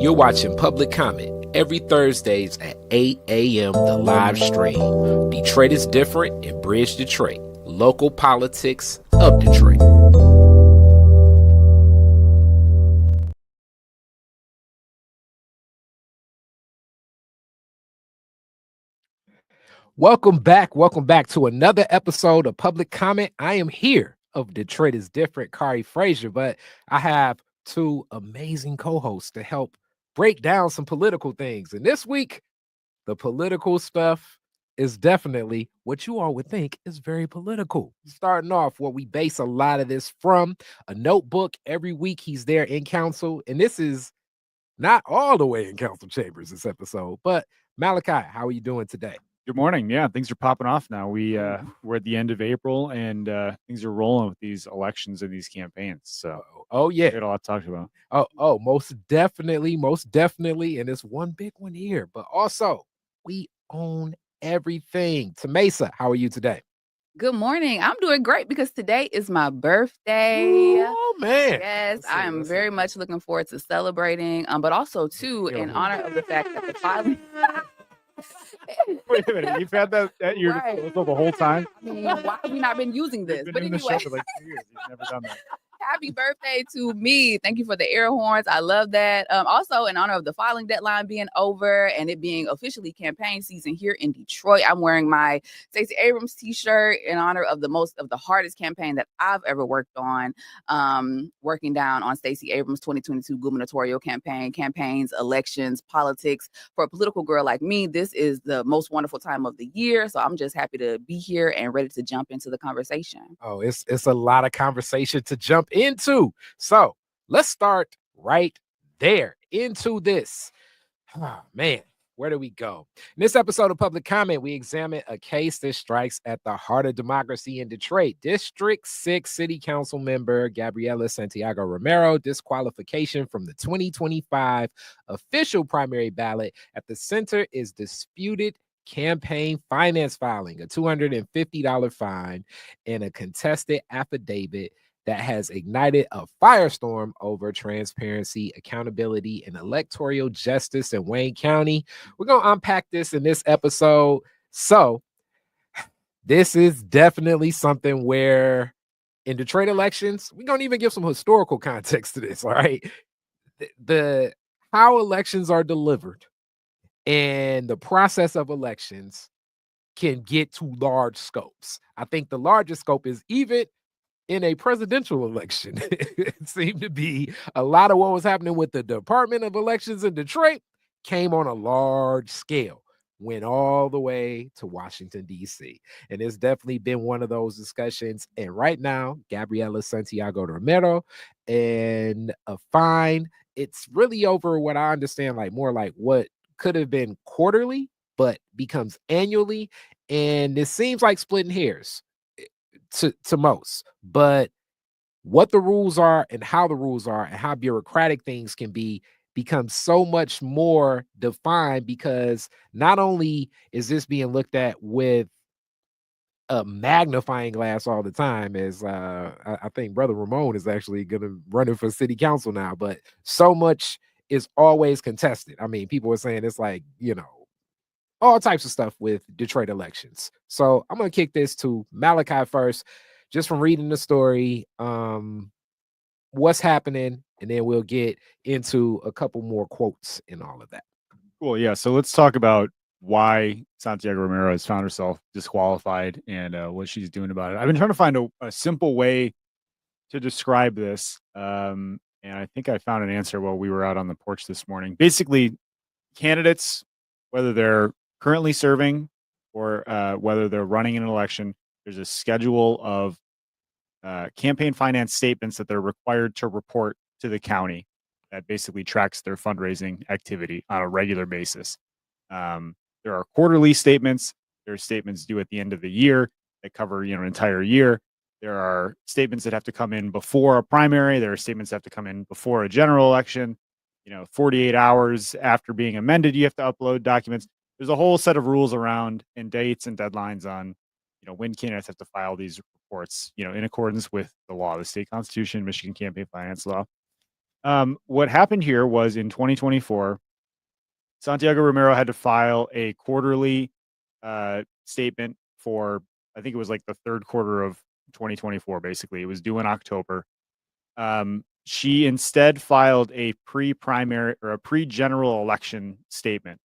You're watching Public Comment every Thursdays at 8 a.m. the live stream. Detroit is different and Bridge Detroit. Local politics of Detroit. Welcome back to another episode of Public Comment. I am here of Detroit is Different, Kari Frazier, but I have two amazing co-hosts to help break down some political things. And this week, the political stuff is definitely what you all would think is very political. Starting off, what we base a lot of this from, a notebook. Every week he's there in council, and this is not all the way in council chambers this episode, but Malachi, how are you doing today? Good morning. Yeah, things are popping off now. We're at the end of April, and things are rolling with these elections and these campaigns. So, yeah, we had a lot to talk about. Oh, most definitely, and it's one big one here. But also, we own everything. Tamesa, how are you today? Good morning. I'm doing great because today is my birthday. Oh man! Yes, I am very much looking forward to celebrating. But also too, in honor of the fact that the filing. Wait a minute, you've had that at your disposal the whole time? I mean, why have we not been using this? But anyway, the show for like 2 years. You've never done that. Happy birthday to me. Thank you for the air horns. I love that. Also, in honor of the filing deadline being over and it being officially campaign season here in Detroit, I'm wearing my Stacey Abrams t-shirt in honor of the hardest campaign that I've ever worked on, working down on Stacey Abrams' 2022 gubernatorial campaigns, elections, politics. For a political girl like me, this is the most wonderful time of the year. So I'm just happy to be here and ready to jump into the conversation. Oh, it's a lot of conversation to jump into. So let's start right there into this. Oh, man, where do we go? In this episode of Public Comment, we examine a case that strikes at the heart of democracy in Detroit. District 6 City Council member Gabriela Santiago-Romero disqualification from the 2025 official primary ballot. At the center is disputed campaign finance filing, a $250 fine, and a contested affidavit that has ignited a firestorm over transparency, accountability, and electoral justice in Wayne County. We're going to unpack this in this episode. So this is definitely something where in Detroit elections, we're going to even give some historical context to this, all right? The how elections are delivered and the process of elections can get to large scopes. I think the largest scope is even in a presidential election. It seemed to be a lot of what was happening with the Department of Elections in Detroit came on a large scale, went all the way to Washington, D.C. And it's definitely been one of those discussions. And right now, Gabriela Santiago-Romero and a fine, it's really over what I understand, like more like what could have been quarterly, but becomes annually. And it seems like splitting hairs to most, but what the rules are and how the rules are and how bureaucratic things can be becomes so much more defined, because not only is this being looked at with a magnifying glass all the time, as I think Brother Ramon is actually gonna run it for city council now, but so much is always contested. I mean, people are saying it's like, all types of stuff with Detroit elections. So I'm going to kick this to Malachi first, just from reading the story, what's happening, and then we'll get into a couple more quotes and all of that. Cool. Yeah. So let's talk about why Santiago-Romero has found herself disqualified and what she's doing about it. I've been trying to find a simple way to describe this. And I think I found an answer while we were out on the porch this morning. Basically, candidates, whether they're currently serving or whether they're running an election, there's a schedule of campaign finance statements that they're required to report to the county that basically tracks their fundraising activity on a regular basis. There are quarterly statements. There are statements due at the end of the year that cover an entire year. There are statements that have to come in before a primary. There are statements that have to come in before a general election. 48 hours after being amended, you have to upload documents. There's a whole set of rules around and dates and deadlines on, when candidates have to file these reports, in accordance with the law, the state constitution, Michigan campaign finance law. What happened here was in 2024, Santiago-Romero had to file a quarterly statement for, I think it was like the third quarter of 2024, basically. It was due in October. She instead filed a pre-primary or a pre-general election statement.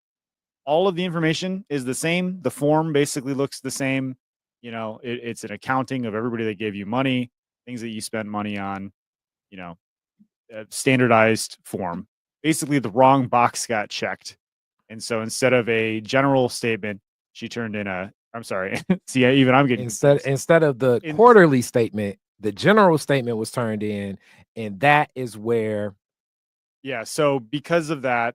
All of the information is the same. The form basically looks the same. You know, it's an accounting of everybody that gave you money, things that you spent money on, you know, a standardized form. Basically, the wrong box got checked. And so instead of a general statement, she turned in I'm sorry. See, even I'm getting instead of the quarterly statement, the general statement was turned in, and that is where. Yeah. So because of that,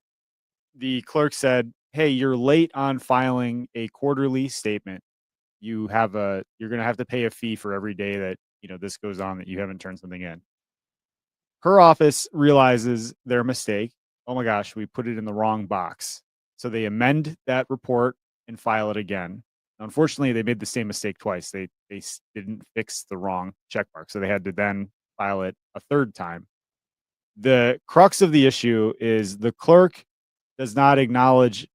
the clerk said, "Hey, you're late on filing a quarterly statement. You're going to have to pay a fee for every day that, you know, this goes on that you haven't turned something in." Her office realizes their mistake. Oh my gosh, we put it in the wrong box. So they amend that report and file it again. Unfortunately, they made the same mistake twice. They didn't fix the wrong checkmark, so they had to then file it a third time. The crux of the issue is the clerk does not acknowledge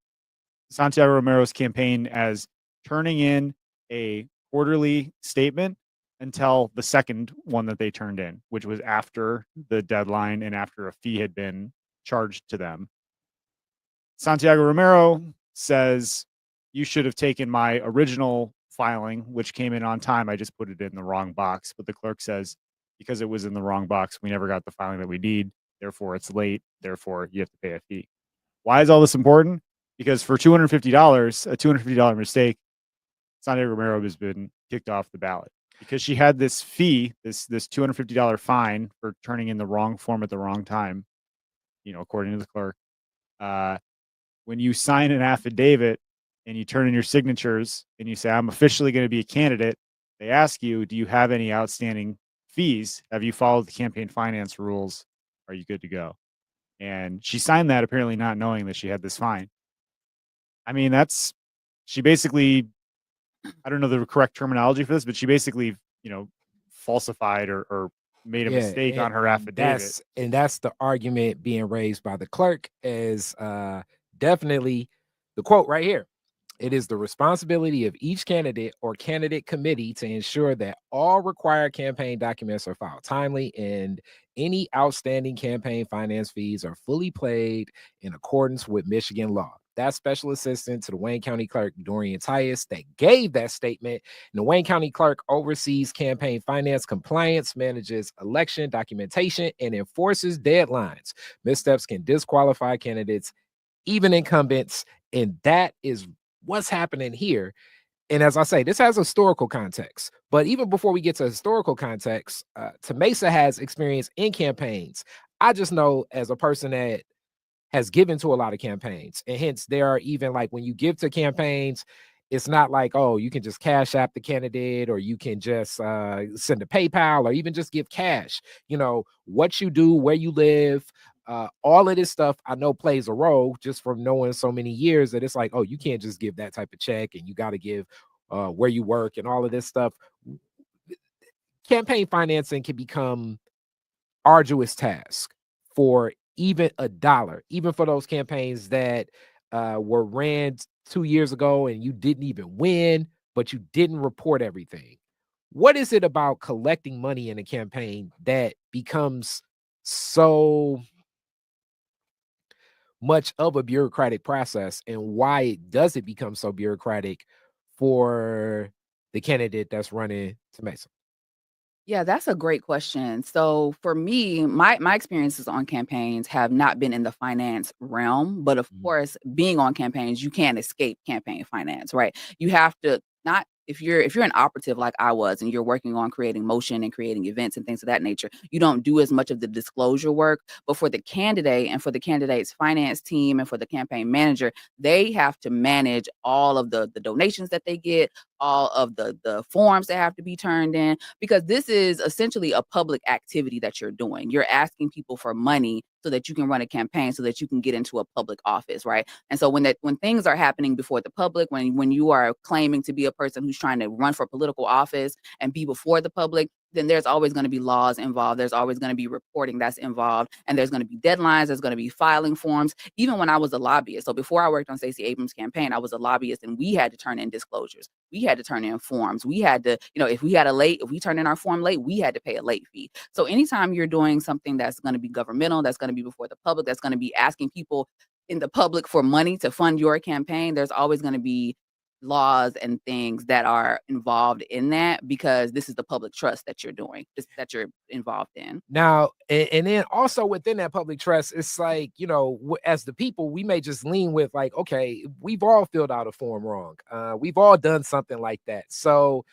Santiago-Romero's campaign as turning in a quarterly statement until the second one that they turned in, which was after the deadline and after a fee had been charged to them. Santiago-Romero says, "You should have taken my original filing, which came in on time. I just put it in the wrong box." But the clerk says, because it was in the wrong box, we never got the filing that we need. Therefore, it's late. Therefore, you have to pay a fee. Why is all this important? Because for $250, a $250 mistake, Santiago-Romero has been kicked off the ballot because she had this fee, this $250 fine for turning in the wrong form at the wrong time, you know, according to the clerk. When you sign an affidavit and you turn in your signatures and you say, "I'm officially going to be a candidate," they ask you, "Do you have any outstanding fees? Have you followed the campaign finance rules? Are you good to go?" And she signed that apparently not knowing that she had this fine. I mean, she basically, I don't know the correct terminology for this, but she basically, you know, falsified or made a mistake on her affidavit. That's the argument being raised by the clerk is definitely the quote right here. "It is the responsibility of each candidate or candidate committee to ensure that all required campaign documents are filed timely and any outstanding campaign finance fees are fully paid in accordance with Michigan law." That's Special Assistant to the Wayne County Clerk, Dorian Tyus, that gave that statement. And the Wayne County Clerk oversees campaign finance compliance, manages election documentation, and enforces deadlines. Missteps can disqualify candidates, even incumbents, and that is what's happening here. And as I say, this has historical context. But even before we get to historical context, Tamesa has experience in campaigns. I just know as a person that has given to a lot of campaigns, and hence there are even like when you give to campaigns, it's not like, oh, you can just cash app the candidate or you can just send a PayPal or even just give cash. You know, what you do, where you live, all of this stuff I know plays a role just from knowing so many years that it's like, oh, you can't just give that type of check and you got to give where you work and all of this stuff. Campaign financing can become arduous task for even a dollar, even for those campaigns that were ran 2 years ago and you didn't even win, but you didn't report everything. What is it about collecting money in a campaign that becomes so much of a bureaucratic process, and why does it become so bureaucratic for the candidate that's running to Mesa? Yeah, that's a great question. So for me, my experiences on campaigns have not been in the finance realm, but of course, being on campaigns, you can't escape campaign finance, right? You have to not if you're an operative like I was and you're working on creating motion and creating events and things of that nature, you don't do as much of the disclosure work. But for the candidate and for the candidate's finance team and for the campaign manager, they have to manage all of the donations that they get, all of the forms that have to be turned in, because this is essentially a public activity that you're doing. You're asking people for money so that you can run a campaign, so that you can get into a public office, right? And so when things are happening before the public, when you are claiming to be a person who's who's trying to run for political office and be before the public, then there's always going to be laws involved. There's always going to be reporting that's involved. And there's going to be deadlines. There's going to be filing forms. Even when I was a lobbyist, so before I worked on Stacey Abrams' campaign, I was a lobbyist, and we had to turn in disclosures. We had to turn in forms. We had to, if we turned in our form late, we had to pay a late fee. So anytime you're doing something that's going to be governmental, that's going to be before the public, that's going to be asking people in the public for money to fund your campaign, there's always going to be laws and things that are involved in that, because this is the public trust that you're doing, that you're involved in. Now, and then also within that public trust, it's like, as the people, we may just lean with like, okay, we've all filled out a form wrong. We've all done something like that. So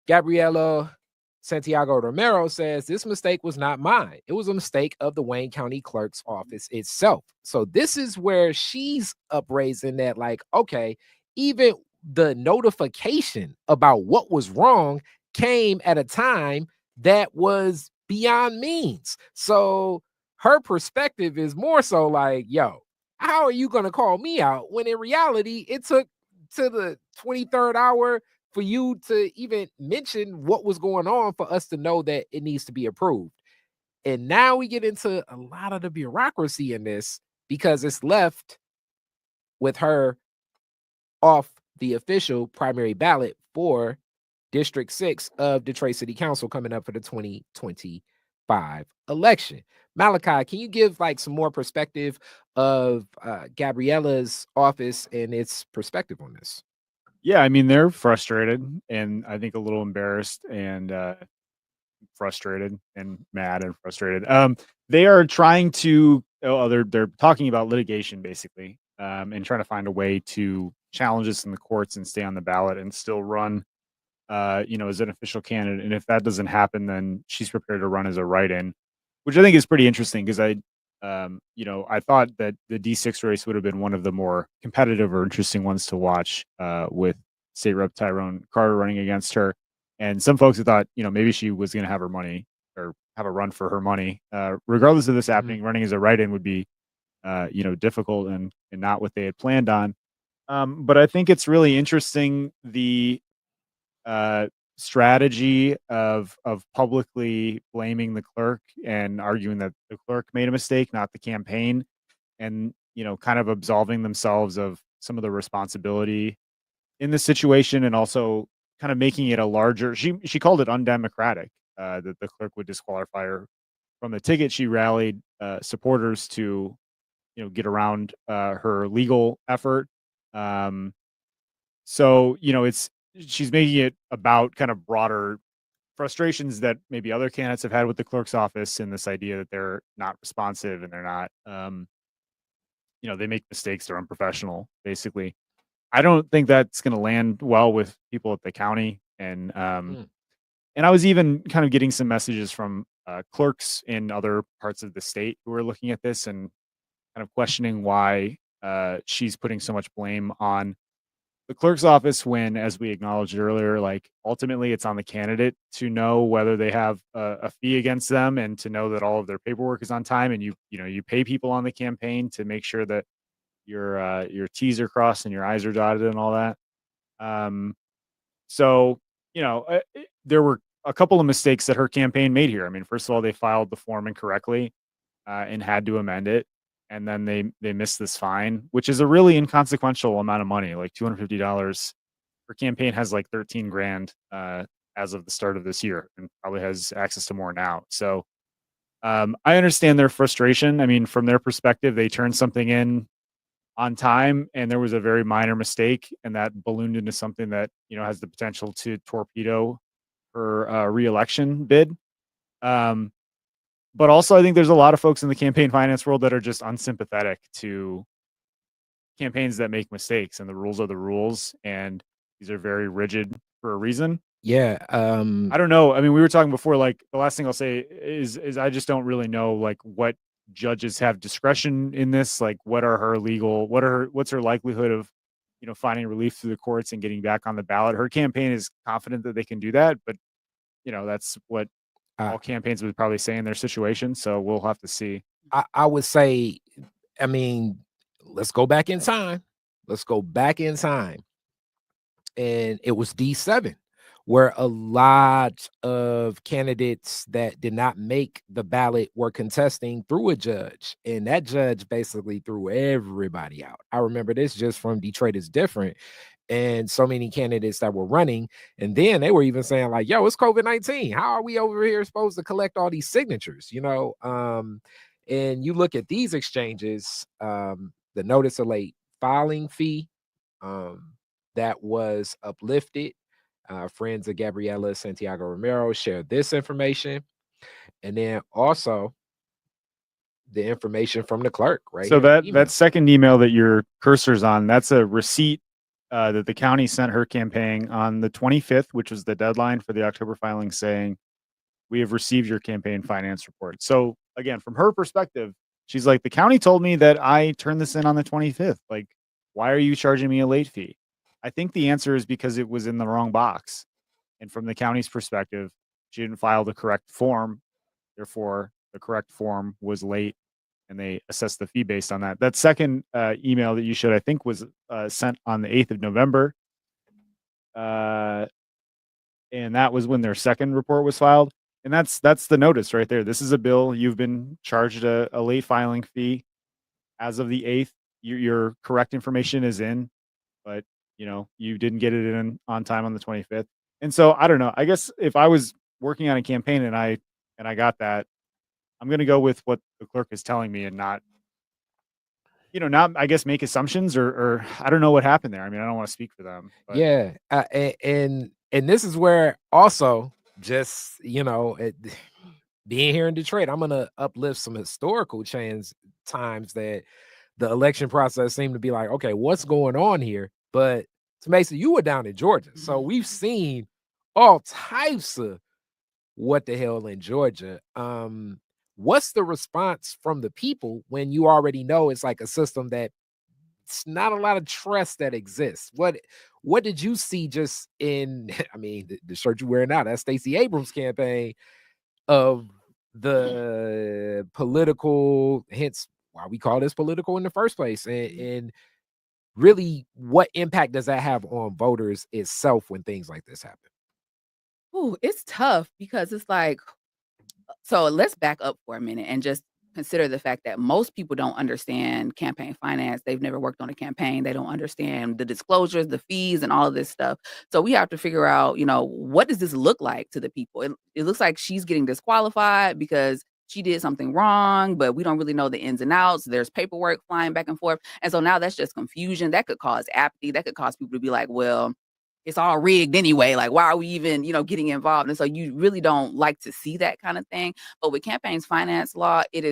Gabriela Santiago-Romero says this mistake was not mine. It was a mistake of the Wayne County Clerk's office itself. So this is where she's upraising that, like, okay, even the notification about what was wrong came at a time that was beyond means. So her perspective is more so like, yo, how are you going to call me out when in reality it took to the 23rd hour for you to even mention what was going on for us to know that it needs to be approved? And now we get into a lot of the bureaucracy in this, because it's left with her off the official primary ballot for District 6 of Detroit City Council coming up for the 2025 election. Malachi, can you give like some more perspective of Gabriela's office and its perspective on this? Yeah, I mean, they're frustrated and I think a little embarrassed and frustrated and mad and frustrated. They are trying to, they're talking about litigation basically, and trying to find a way to challenge this in the courts and stay on the ballot and still run, as an official candidate. And if that doesn't happen, then she's prepared to run as a write-in, which I think is pretty interesting because I thought that the D6 race would have been one of the more competitive or interesting ones to watch, with State Rep Tyrone Carter running against her. And some folks had thought, maybe she was going to have her money or have a run for her money. Regardless of this happening, running as a write-in would be, difficult and not what they had planned on. But I think it's really interesting, the strategy of publicly blaming the clerk and arguing that the clerk made a mistake, not the campaign, and kind of absolving themselves of some of the responsibility in this situation, and also kind of making it a larger. She called it undemocratic, that the clerk would disqualify her from the ticket. She rallied supporters to get around her legal effort. So she's making it about kind of broader frustrations that maybe other candidates have had with the clerk's office, and this idea that they're not responsive and they're not, they make mistakes, they're unprofessional, basically. I don't think that's going to land well with people at the county. And I was even kind of getting some messages from clerks in other parts of the state who are looking at this and kind of questioning why she's putting so much blame on the clerk's office, when, as we acknowledged earlier, like ultimately it's on the candidate to know whether they have a fee against them and to know that all of their paperwork is on time. And you pay people on the campaign to make sure that your T's are crossed and your I's are dotted and all that. So there were a couple of mistakes that her campaign made here. I mean, first of all, they filed the form incorrectly and had to amend it. And then they missed this fine, which is a really inconsequential amount of money, like $250. Her campaign has like 13 grand as of the start of this year, and probably has access to more now. So I understand their frustration. I mean, from their perspective, they turned something in on time and there was a very minor mistake, and that ballooned into something that has the potential to torpedo her re-election bid. But also, I think there's a lot of folks in the campaign finance world that are just unsympathetic to campaigns that make mistakes, and the rules are the rules, and these are very rigid for a reason. Yeah. I don't know. I mean, we were talking before, like the last thing I'll say is I just don't really know like what judges have discretion in this. Like what's her likelihood of, finding relief through the courts and getting back on the ballot. Her campaign is confident that they can do that, but that's what all campaigns would probably say in their situation. So we'll have to see. I would say, I mean, let's go back in time. and it was D7, where a lot of candidates that did not make the ballot were contesting through a judge, and that judge basically threw everybody out. I remember this just from Detroit is Different, and so many candidates that were running, and then they were even saying like, yo, it's COVID-19, how are we over here supposed to collect all these signatures, and you look at these exchanges, the notice of late filing fee, that was uplifted. Friends of Gabriela, Santiago-Romero shared this information, and then also the information from the clerk right So here. that second email that your cursor's on, that's a receipt that the county sent her campaign on the 25th, which was the deadline for the October filing, saying, we have received your campaign finance report. So again, from her perspective, she's like, the county told me that I turned this in on the 25th. Like, why are you charging me a late fee? I think the answer is because it was in the wrong box. And from the county's perspective, she didn't file the correct form. Therefore, the correct form was late, and they assessed the fee based on that. That second email that you showed, I think, was sent on the 8th of November. And that was when their second report was filed. And that's the notice right there. This is a bill. You've been charged a late filing fee as of the 8th. Your correct information is in, but you didn't get it in on time on the 25th. And so I don't know. I guess if I was working on a campaign and I got that, I'm going to go with what the clerk is telling me and not I guess make assumptions or I don't know what happened there. I mean, I don't want to speak for them. But. Yeah, and this is where also just being here in Detroit, I'm gonna uplift some historical times that the election process seemed to be like, okay, what's going on here? But to Mason, you were down in Georgia, so we've seen all types of what the hell in Georgia. What's the response from the people when you already know it's like a system that it's not a lot of trust that exists? What did you see just in, I mean, the shirt you're wearing now, that Stacey Abrams campaign, of the political, hence why we call this political in the first place, and really what impact does that have on voters itself when things like this happen? Ooh, it's tough because it's like, so let's back up for a minute and just consider the fact that most people don't understand campaign finance. They've never worked on a campaign. They don't understand the disclosures, the fees, and all of this stuff. So we have to figure out, what does this look like to the people? It looks like she's getting disqualified because she did something wrong, but we don't really know the ins and outs. There's paperwork flying back and forth. And so now that's just confusion. That could cause apathy. That could cause people to be like, well, it's all rigged anyway. Like, why are we even, getting involved? And so you really don't like to see that kind of thing. But with campaigns finance law, it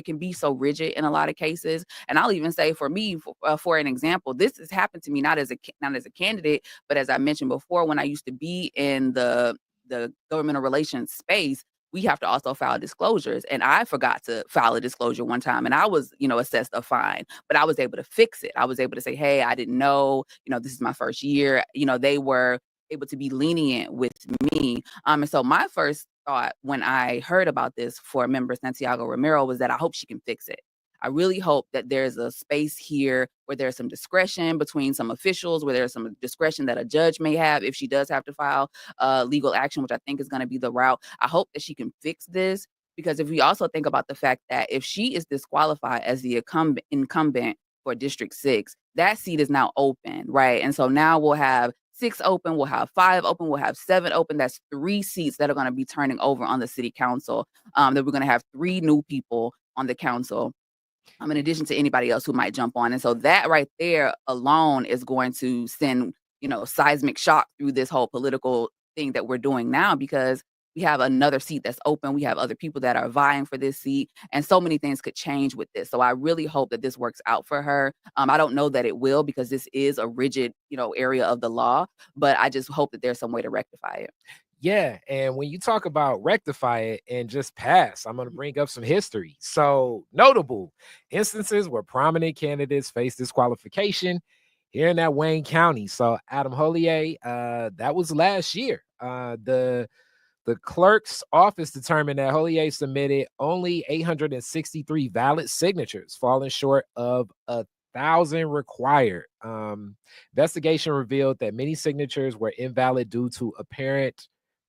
can be so rigid in a lot of cases. And I'll even say for me, for an example, this has happened to me not as a candidate, but as I mentioned before, when I used to be in the governmental relations space, we have to also file disclosures. And I forgot to file a disclosure one time, and I was, assessed a fine, but I was able to fix it. I was able to say, hey, I didn't know, this is my first year. They were able to be lenient with me. And so my first thought when I heard about this for member Santiago-Romero was that I hope she can fix it. I really hope that there's a space here where there's some discretion between some officials, where there's some discretion that a judge may have if she does have to file legal action, which I think is going to be the route. I hope that she can fix this, because if we also think about the fact that if she is disqualified as the incumbent for District 6, that seat is now open, right? And so now we'll have 6 open, we'll have 5 open, we'll have 7 open. That's 3 seats that are going to be turning over on the city council, that we're going to have 3 new people on the council, in addition to anybody else who might jump on. And so that right there alone is going to send, seismic shock through this whole political thing that we're doing now, because we have another seat that's open. We have other people that are vying for this seat, and so many things could change with this. So I really hope that this works out for her. I don't know that it will, because this is a rigid, area of the law, but I just hope that there's some way to rectify it. Yeah, and when you talk about rectify it and just pass, I'm going to bring up some history. So notable instances where prominent candidates face disqualification here in that Wayne County. So Adam Hollier, that was last year. The clerk's office determined that Hollier submitted only 863 valid signatures, falling short of 6,000 required. Investigation revealed that many signatures were invalid due to apparent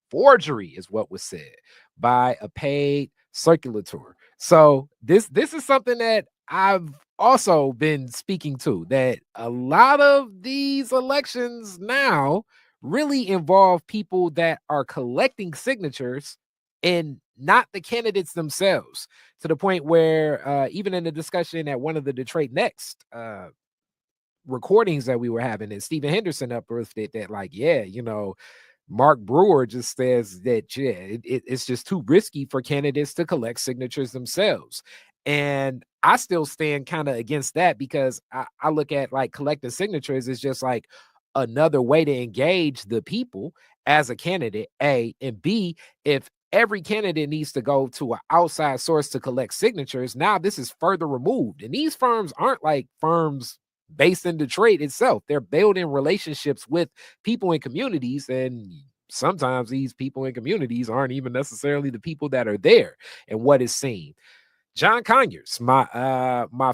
forgery, is what was said, by a paid circulator. So this is something that I've also been speaking to, that a lot of these elections now really involve people that are collecting signatures and not the candidates themselves, to the point where even in the discussion at one of the Detroit Next recordings that we were having, and Stephen Henderson uprooted it, that like, yeah, Mark Brewer just says that, yeah, it's just too risky for candidates to collect signatures themselves. And I still stand kind of against that, because I look at like collecting signatures as just like another way to engage the people as a candidate, A, and B, if every candidate needs to go to an outside source to collect signatures, now this is further removed. And these firms aren't like firms based in Detroit itself. They're building relationships with people in communities, and sometimes these people in communities aren't even necessarily the people that are there and what is seen. John Conyers, my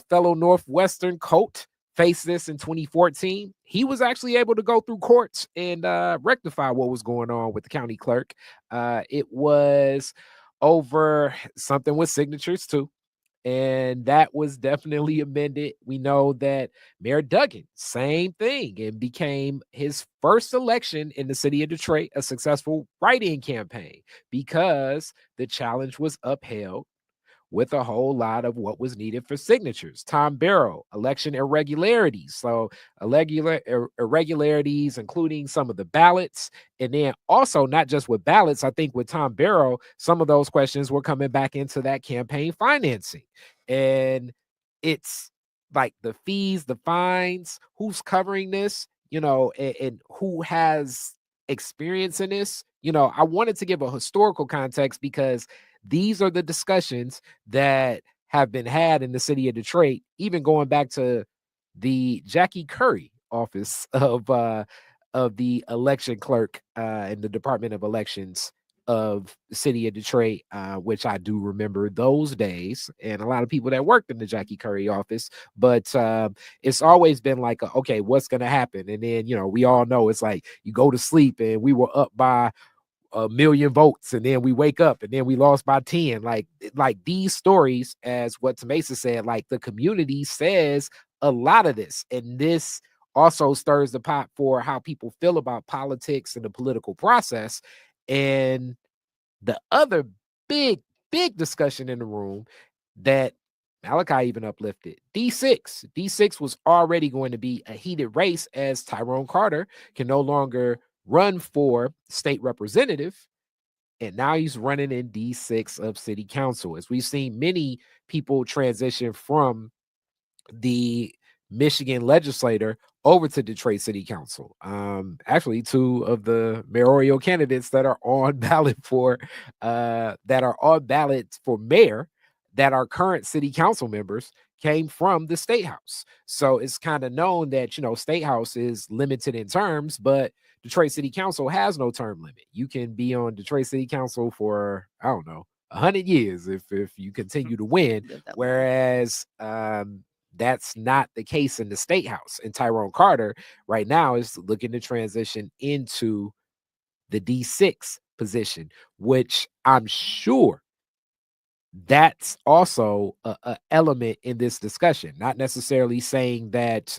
fellow Northwestern coach, faced this in 2014. He was actually able to go through courts and rectify what was going on with the county clerk. It was over something with signatures too, and that was definitely amended. We know that Mayor Duggan, same thing, and became his first election in the city of Detroit a successful write-in campaign, because the challenge was upheld with a whole lot of what was needed for signatures. Tom Barrow, election irregularities. So irregularities, including some of the ballots. And then also not just with ballots, I think with Tom Barrow, some of those questions were coming back into that campaign financing. And it's like the fees, the fines, who's covering this, and who has experience in this. I wanted to give a historical context, because these are the discussions that have been had in the city of Detroit, even going back to the Jackie Curry office of the election clerk in the Department of Elections of the city of Detroit, which I do remember those days, and a lot of people that worked in the Jackie Curry office. But it's always been like, okay, what's going to happen? And then, we all know it's like you go to sleep and we were up by 1,000,000 votes, and then we wake up and then we lost by 10. Like these stories, as what Tamesa said, like the community says a lot of this, and this also stirs the pot for how people feel about politics and the political process. And the other big discussion in the room that Malachi even uplifted, D6 was already going to be a heated race, as Tyrone Carter can no longer run for state representative, and now he's running in D6 of city council, as we've seen many people transition from the Michigan legislator over to Detroit City Council. Actually, two of the mayoral candidates that are on ballot for mayor, that are current city council members, came from the state house. So it's kind of known that state house is limited in terms, but Detroit City Council has no term limit. You can be on Detroit City Council for, I don't know, 100 years if you continue to win. Whereas that's not the case in the state house. And Tyrone Carter right now is looking to transition into the D6 position, which I'm sure that's also a element in this discussion. Not necessarily saying that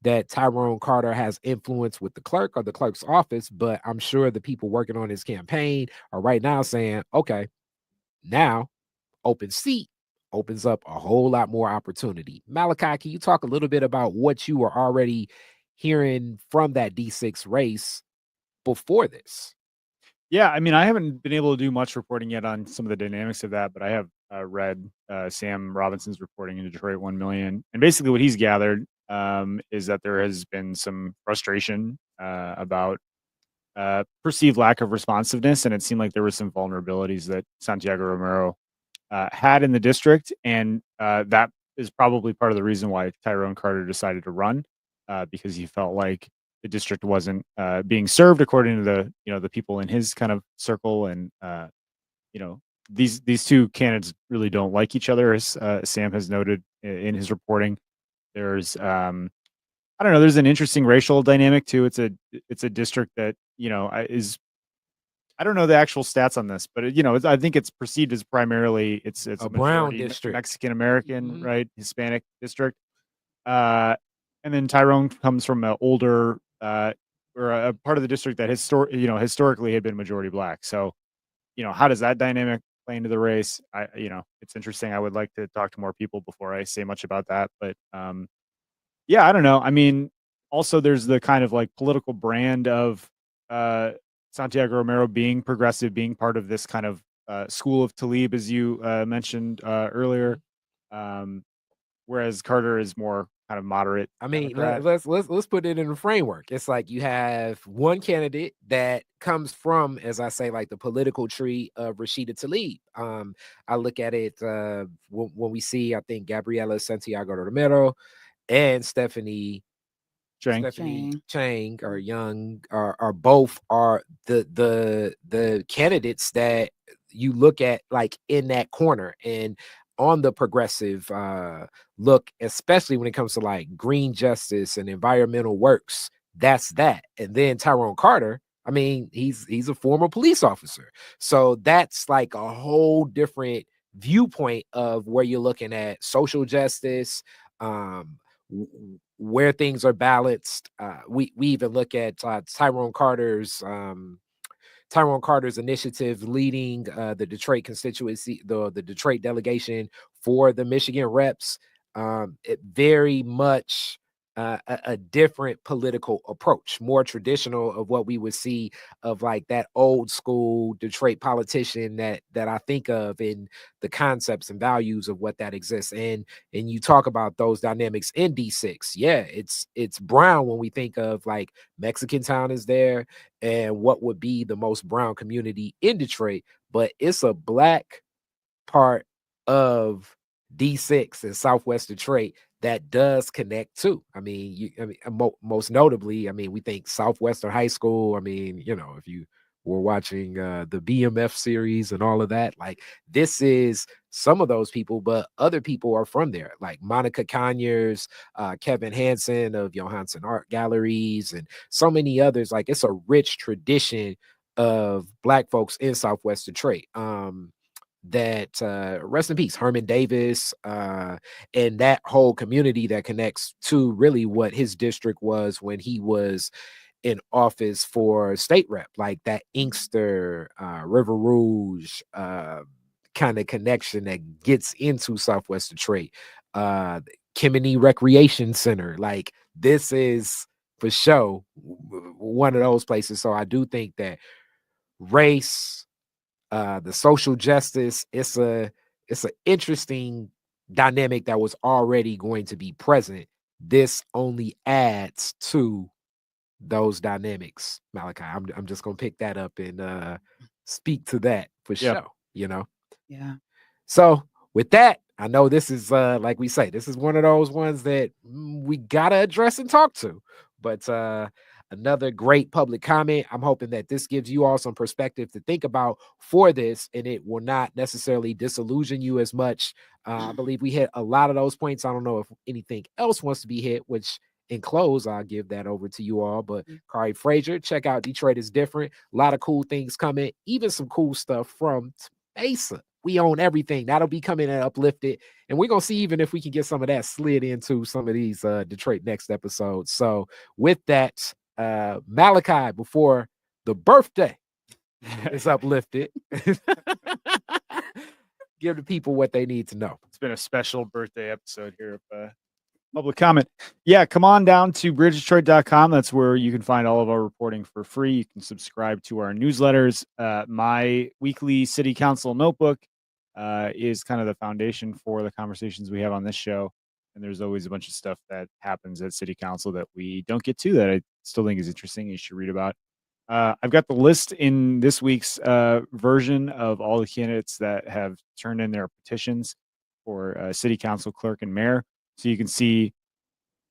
that Tyrone Carter has influence with the clerk or the clerk's office, but I'm sure the people working on his campaign are right now saying, okay, now open seat opens up a whole lot more opportunity. Malachi, can you talk a little bit about what you were already hearing from that D6 race before this? Yeah, I mean, I haven't been able to do much reporting yet on some of the dynamics of that, but I have read Sam Robinson's reporting in Detroit 1 million. And basically what he's gathered is that there has been some frustration about perceived lack of responsiveness. And it seemed like there were some vulnerabilities that Santiago-Romero had in the district. And that is probably part of the reason why Tyrone Carter decided to run, because he felt like the district wasn't being served according to the people in his kind of circle. And these two candidates really don't like each other, as Sam has noted in his reporting. There's I don't know. There's an interesting racial dynamic too. It's a district that is. I don't know the actual stats on this, but I think it's perceived as primarily it's A a brown majority district. Mexican American, Mhm. right? Hispanic district. And then Tyrone comes from an older or a part of the district that historically had been majority black. So, how does that dynamic play into the race? It's interesting. I would like to talk to more people before I say much about that. But yeah, I don't know. I mean, also there's the kind of like political brand of uh, Santiago-Romero being progressive, being part of this kind of school of Talib, as you mentioned earlier. Um, whereas Carter is more kind of moderate I mean, Democrat. let's put it in a framework. It's like you have one candidate that comes from, as I say, like the political tree of Rashida Tlaib. I look at it when we see, I think Gabriela Santiago-Romero and Chang. Stephanie Chang or Young are both are the candidates that you look at like in that corner and on the progressive look, especially when it comes to like green justice and environmental works. That's that. And then Tyrone Carter, I mean, he's a former police officer. So that's like a whole different viewpoint of where you're looking at social justice, where things are balanced. We even look at Tyrone Carter's initiative leading the Detroit constituency, the Detroit delegation for the Michigan reps. It very much a different political approach, more traditional of what we would see of like that old school Detroit politician that I think of in the concepts and values of what that exists. And you talk about those dynamics in D6. Yeah, it's brown when we think of like Mexican Town is there and what would be the most brown community in Detroit, but it's a black part of D6 in Southwest Detroit that does connect too. I mean, most notably, I mean, we think Southwestern High School. I mean, if you were watching the BMF series and all of that, like this is some of those people, but other people are from there, like Monica Conyers, Kevin Hansen of Johansson Art Galleries, and so many others. Like it's a rich tradition of black folks in Southwest Detroit. That rest in peace, Herman Davis, and that whole community that connects to really what his district was when he was in office for state rep, like that Inkster, River Rouge kind of connection that gets into Southwest Detroit, Kimini Recreation Center. Like this is for sure one of those places. So I do think that race, the social justice, it's an interesting dynamic that was already going to be present. This only adds to those dynamics, Malachi. I'm just gonna pick that up and speak to that for Yeah. sure. Yeah. So with that, I know this is like we say, this is one of those ones that we gotta address and talk to. But another great public comment. I'm hoping that this gives you all some perspective to think about for this, and it will not necessarily disillusion you as much. I believe we hit a lot of those points. I don't know if anything else wants to be hit, which in close, I'll give that over to you all. But Kari Frazier, check out Detroit is Different. A lot of cool things coming, even some cool stuff from Mesa. We own everything. That'll be coming and uplifted. And we're going to see even if we can get some of that slid into some of these Detroit Next episodes. So with that, Malachi, before the birthday is uplifted, give the people what they need to know. It's been a special birthday episode here of Public Comment. Yeah, come on down to bridgedetroit.com. That's where you can find all of our reporting for free. You can subscribe to our newsletters. My weekly city council notebook is kind of the foundation for the conversations we have on this show. And there's always a bunch of stuff that happens at city council that we don't get to that I still think is interesting. You should read about. I've got the list in this week's version of all the candidates that have turned in their petitions for city council, clerk, and mayor. So you can see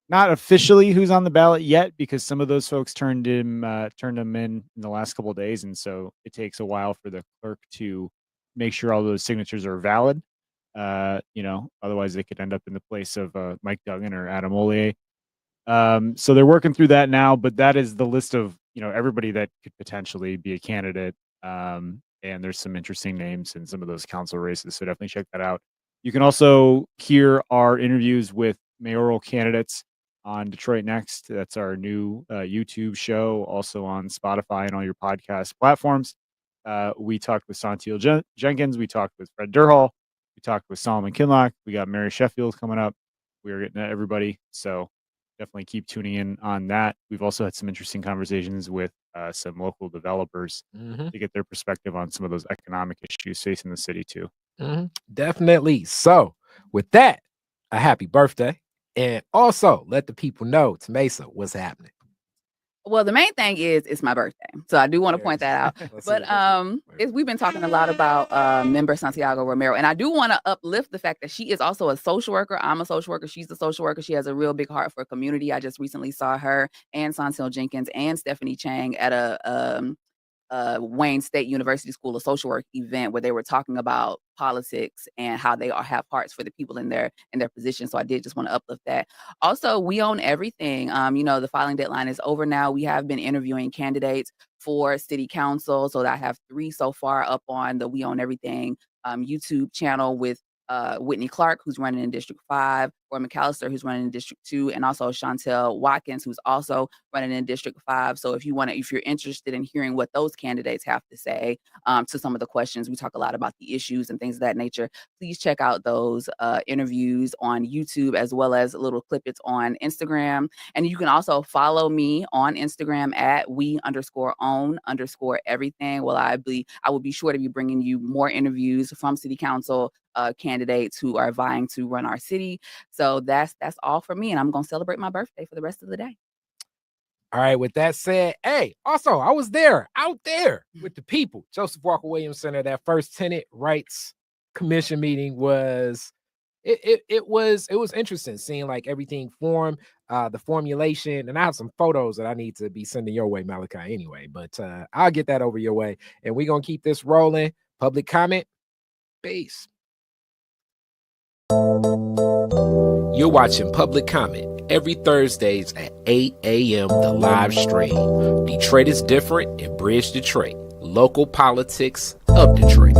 not officially who's on the ballot yet, because some of those folks turned them in the last couple of days, and so it takes a while for the clerk to make sure all those signatures are valid. Otherwise they could end up in the place of Mike Duggan or Adam Ollier. So they're working through that now, but that is the list of, everybody that could potentially be a candidate. And there's some interesting names in some of those council races. So definitely check that out. You can also hear our interviews with mayoral candidates on Detroit Next. That's our new YouTube show, also on Spotify and all your podcast platforms. We talked with Santiago Jenkins. We talked with Fred Durhall. We talked with Solomon Kinlock. We got Mary Sheffield coming up. We are getting to everybody. So definitely keep tuning in on that. We've also had some interesting conversations with some local developers to get their perspective on some of those economic issues facing the city too. Definitely. So with that, a happy birthday. And also let the people know, to Mesa, what's happening. Well, the main thing is it's my birthday. So I do want to point that out. But we've been talking a lot about member Santiago-Romero. And I do want to uplift the fact that she is also a social worker. I'm a social worker. She's a social worker. She has a real big heart for community. I just recently saw her and Santil Jenkins and Stephanie Chang at a Wayne State University School of Social Work event where they were talking about politics and how they all have hearts for the people in their position. So I did just want to uplift that. Also, we own everything. The filing deadline is over now. We have been interviewing candidates for city council. So I have 3 so far up on the We Own Everything YouTube channel with Whitney Clark, who's running in District 5, or McAllister, who's running in District 2, and also Chantel Watkins, who's also running in District 5. So if you're interested in hearing what those candidates have to say to some of the questions, we talk a lot about the issues and things of that nature. Please check out those interviews on YouTube, as well as little clippets on Instagram. And you can also follow me on Instagram at we_own_everything. Well, I will be sure to be bringing you more interviews from city council candidates who are vying to run our city. So that's all for me, and I'm gonna celebrate my birthday for the rest of the day. All right, with that said, hey, also I was out there with the people. Joseph Walker Williams Center, that first tenant rights commission meeting was it was interesting seeing like everything form, the formulation, and I have some photos that I need to be sending your way, Malachi, anyway, but I'll get that over your way, and we're gonna keep this rolling. Public comment, peace. You're watching Public Comment every Thursdays at 8 a.m. the live stream. Detroit is different and Bridge Detroit. Local politics of Detroit.